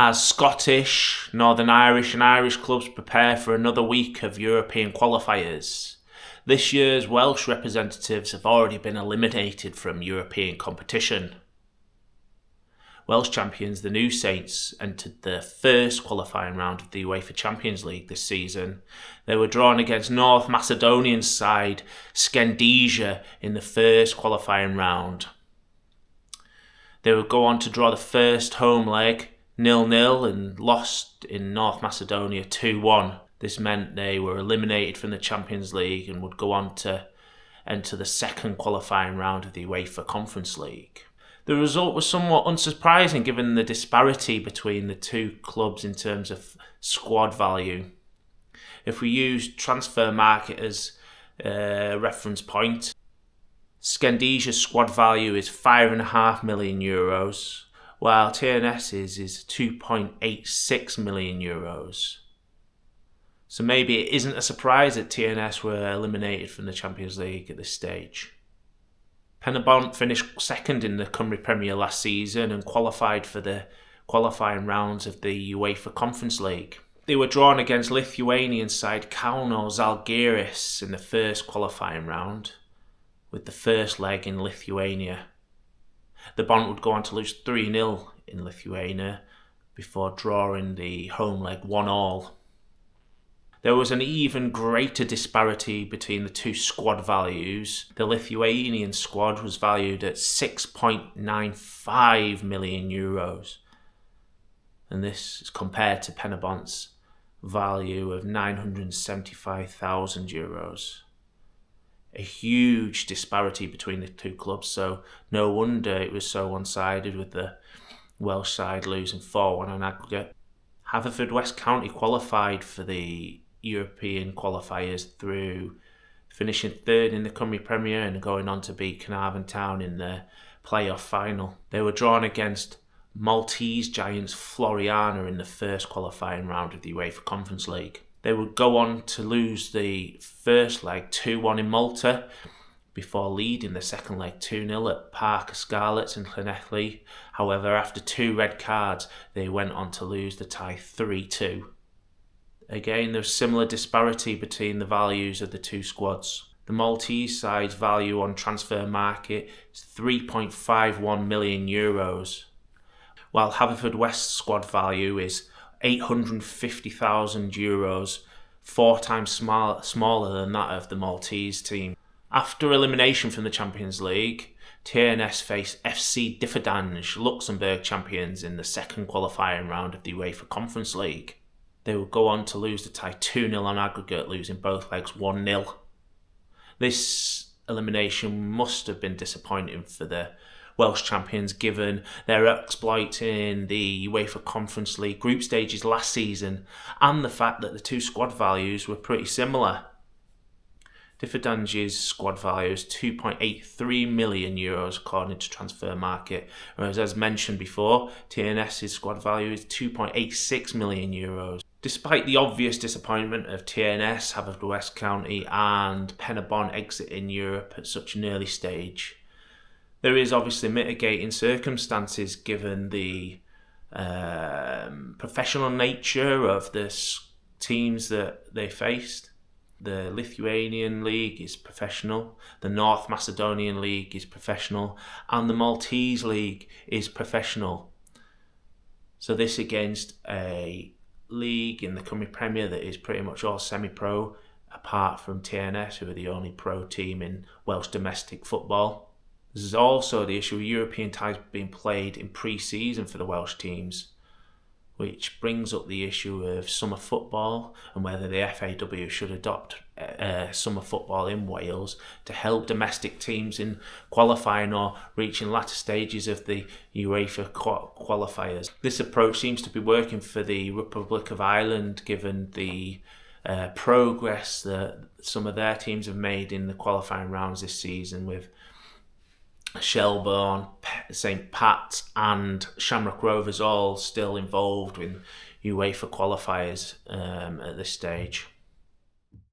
As Scottish, Northern Irish and Irish clubs prepare for another week of European qualifiers, this year's Welsh representatives have already been eliminated from European competition. Welsh champions, the New Saints, entered the first qualifying round of the UEFA Champions League this season. They were drawn against North Macedonian side Scandinavia in the first qualifying round. They would go on to draw the first home leg 0-0 and lost in North Macedonia 2-1. This meant they were eliminated from the Champions League and would go on to enter the second qualifying round of the UEFA Conference League. The result was somewhat unsurprising given the disparity between the two clubs in terms of squad value. If we use transfer market as a reference point, Scandinavia's squad value is €5.5 million, while TNS's is €2.86 million. So maybe it isn't a surprise that TNS were eliminated from the Champions League at this stage. Penybont finished second in the Cymru Premier last season and qualified for the qualifying rounds of the UEFA Conference League. They were drawn against Lithuanian side Kauno Žalgiris in the first qualifying round, with the first leg in Lithuania. The Bont would go on to lose 3-0 in Lithuania before drawing the home leg 1-1. There was an even greater disparity between the two squad values. The Lithuanian squad was valued at €6.95 million, and this is compared to Penybont's value of €975,000. A huge disparity between the two clubs, so no wonder it was so one-sided with the Welsh side losing 4-1 on aggregate. Haverfordwest County qualified for the European qualifiers through finishing third in the Cymru Premier and going on to beat Carnarvon Town in the playoff final. They were drawn against Maltese giants Floriana in the first qualifying round of the UEFA Conference League. They would go on to lose the first leg 2-1 in Malta before leading the second leg 2-0 at Parc y Scarlets in Llanelli. However, after 2 red cards, they went on to lose the tie 3-2. Again, there's similar disparity between the values of the two squads. The Maltese side's value on transfer market is €3.51 million, while Haverfordwest's squad value is €850,000, 4 times smaller than that of the Maltese team. After elimination from the Champions League, TNS faced FC Differdange, Luxembourg champions, in the second qualifying round of the UEFA Conference League. They would go on to lose the tie 2-0 on aggregate, losing both legs 1-0. This elimination must have been disappointing for the Welsh champions given their exploit in the UEFA Conference League group stages last season and the fact that the two squad values were pretty similar. Differdange's squad value is €2.83 million according to Transfer Market, whereas as mentioned before, TNS's squad value is €2.86 million. Despite the obvious disappointment of TNS, Haverfordwest County and Penybont exiting Europe at such an early stage, there is obviously mitigating circumstances given the professional nature of the teams that they faced. The Lithuanian League is professional, the North Macedonian League is professional, and the Maltese League is professional. So this against a league in the Cymru Premier that is pretty much all semi-pro, apart from TNS, who are the only pro team in Welsh domestic football. There's also the issue of European ties being played in pre-season for the Welsh teams, which brings up the issue of summer football and whether the FAW should adopt summer football in Wales to help domestic teams in qualifying or reaching latter stages of the UEFA qualifiers. This approach seems to be working for the Republic of Ireland given the progress that some of their teams have made in the qualifying rounds this season, with Shelbourne, St Pat's and Shamrock Rovers all still involved in UEFA qualifiers at this stage.